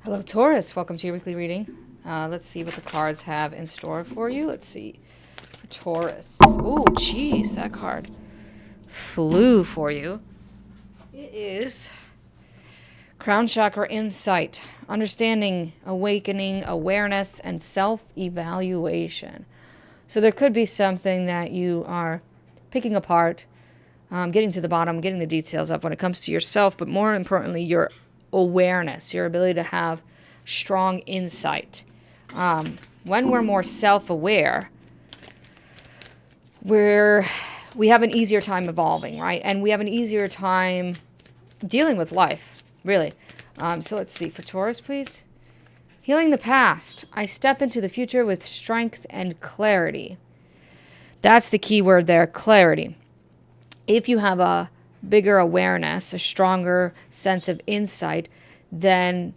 Hello, Taurus. Welcome to your weekly reading. Let's see what the cards have in store for you. Let's see. For Taurus. Oh, jeez, that card flew for you. It is Crown Chakra Insight, Understanding, Awakening, Awareness, and Self-Evaluation. So there could be something that you are picking apart, getting to the bottom, getting the details up when it comes to yourself, but more importantly, your awareness, your ability to have strong insight. When we're more self-aware, we have an easier time evolving, right? And we have an easier time dealing with life, really. So let's see. For Taurus, please. Healing the past. I step into the future with strength and clarity. That's the key word there, clarity. If you have a bigger awareness, a stronger sense of insight, then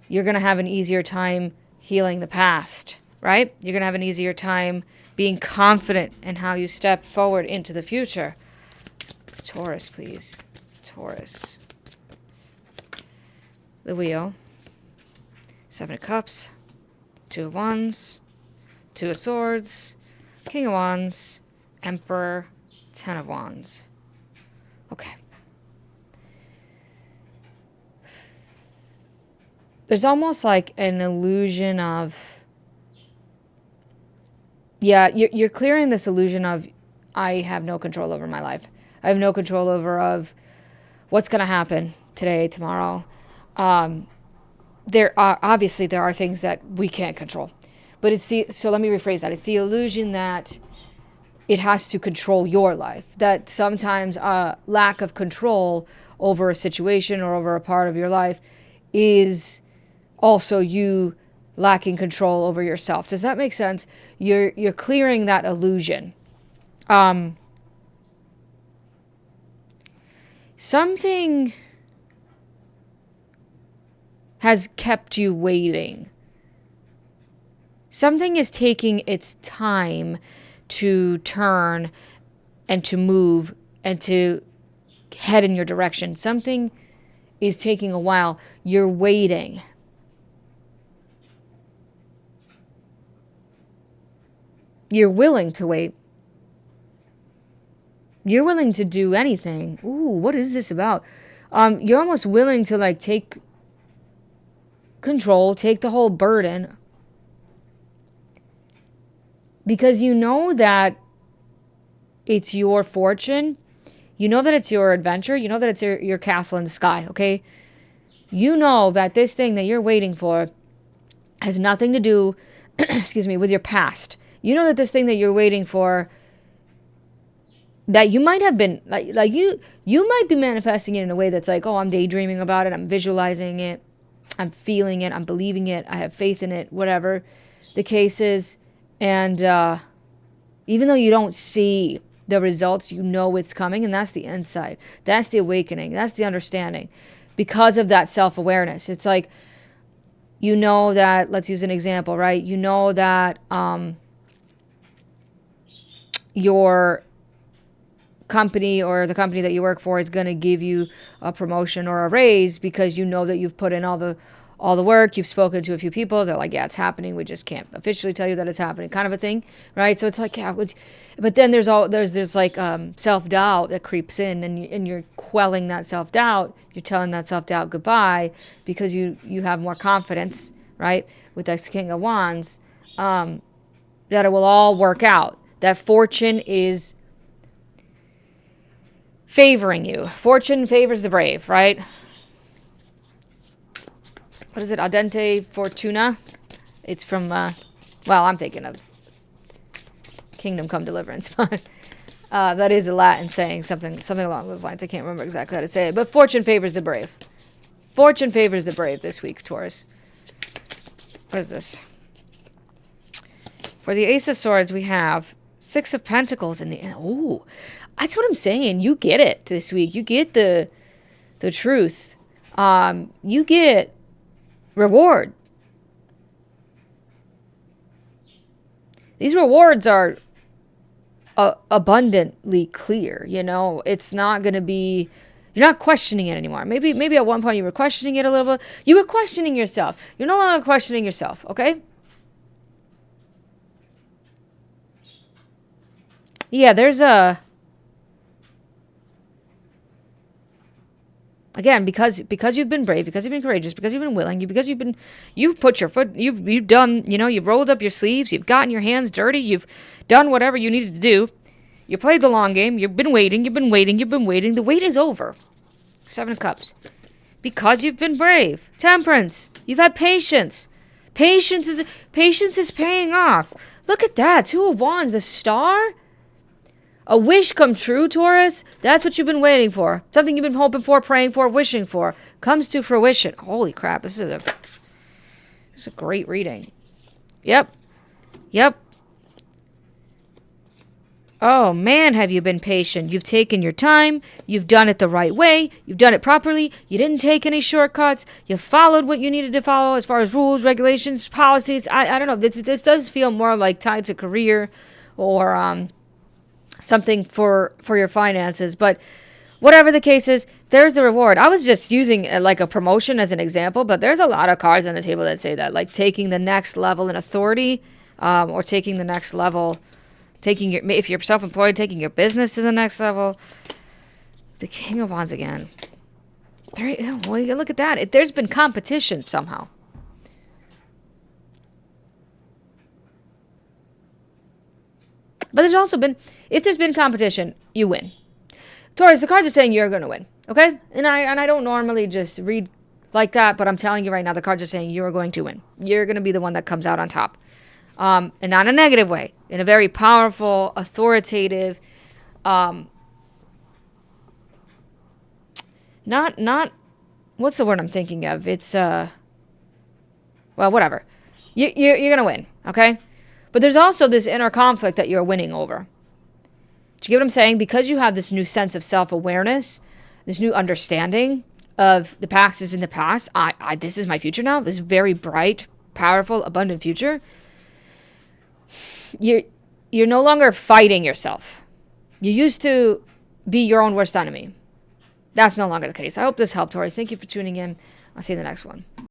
you're going to have an easier time healing the past, right? You're going to have an easier time being confident in how you step forward into the future. Taurus, please. Taurus. The wheel. 7 of Cups. 2 of Wands. 2 of Swords. King of Wands. Emperor. 10 of Wands. Okay. There's almost like an illusion of, you're clearing this illusion of, I have no control over my life. I have no control over of what's going to happen today, tomorrow. There are things that we can't control, but so let me rephrase that. It's the illusion that it has to control your life, that sometimes a lack of control over a situation or over a part of your life is also you lacking control over yourself. Does that make sense? You're clearing that illusion. Something has kept you waiting. Something is taking its time to turn and to move and to head in your direction. Something is taking a while. You're waiting. You're willing to wait. You're willing to do anything. Ooh, what is this about? You're almost willing to take control, take the whole burden, because you know that it's your fortune. You know that it's your adventure. You know that it's your castle in the sky, okay? You know that this thing that you're waiting for has nothing to do, excuse me, with your past. You know that this thing that you're waiting for, that you might have been, you might be manifesting it in a way that's like, oh, I'm daydreaming about it. I'm visualizing it. I'm feeling it. I'm believing it. I have faith in it, whatever the case is. And even though you don't see the results, you know it's coming. And that's the insight. That's the awakening. That's the understanding. Because of that self-awareness. It's like, you know that, let's use an example, right? You know that your company or the company that you work for is going to give you a promotion or a raise because you know that you've put in all the work. You've spoken to a few people. They're like, yeah, it's happening. We just can't officially tell you that it's happening, kind of a thing, right? So it's like, yeah, but then there's self-doubt that creeps in, and you're quelling that self-doubt. You're telling that self-doubt goodbye because you have more confidence, right, with that King of Wands, that it will all work out. That fortune is favoring you. Fortune favors the brave, right? What is it? Audente Fortuna? It's from, I'm thinking of Kingdom Come Deliverance. But that is a Latin saying, something along those lines. I can't remember exactly how to say it. But fortune favors the brave. Fortune favors the brave this week, Taurus. What is this? For the Ace of Swords, we have 6 of Pentacles in the end. Ooh, that's what I'm saying. You get it this week. You get the truth. You get reward. These rewards are abundantly clear. It's not going to be, You're not questioning it anymore. Maybe at one point you were questioning it a little bit. You were questioning yourself. You're no longer questioning yourself, okay? Yeah, there's a... Again, because you've been brave, because you've been courageous, because you've been willing, you've put your foot, you've done, you've rolled up your sleeves, you've gotten your hands dirty, you've done whatever you needed to do. You played the long game. You've been waiting. The wait is over. 7 of Cups. Because you've been brave. Temperance. You've had patience. Patience is paying off. Look at that. 2 of Wands. The Star. A wish come true, Taurus. That's what you've been waiting for. Something you've been hoping for, praying for, wishing for. Comes to fruition. Holy crap. This is a great reading. Yep. Oh, man, have you been patient. You've taken your time. You've done it the right way. You've done it properly. You didn't take any shortcuts. You followed what you needed to follow as far as rules, regulations, policies. I don't know. This does feel more like tied to career or something for your finances. But whatever the case is, there's the reward. I was just using like a promotion as an example, but there's a lot of cards on the table that say that, like taking the next level in authority or taking the next level... if you're self-employed, taking your business to the next level. The King of Wands again. Well, you look at that. There's been competition somehow. But there's also been, if there's been competition, you win. Taurus, the cards are saying you're going to win. Okay? And I don't normally just read like that, but I'm telling you right now, the cards are saying you're going to win. You're going to be the one that comes out on top. And not in a negative way, in a very powerful, authoritative, not, what's the word I'm thinking of? It's, well, whatever. You're going to win, okay? But there's also this inner conflict that you're winning over. Do you get what I'm saying? Because you have this new sense of self-awareness, this new understanding of the past is in the past. This is my future now. This very bright, powerful, abundant future. You're no longer fighting yourself. You used to be your own worst enemy. That's no longer the case. I hope this helped, Taurus. Thank you for tuning in. I'll see you in the next one.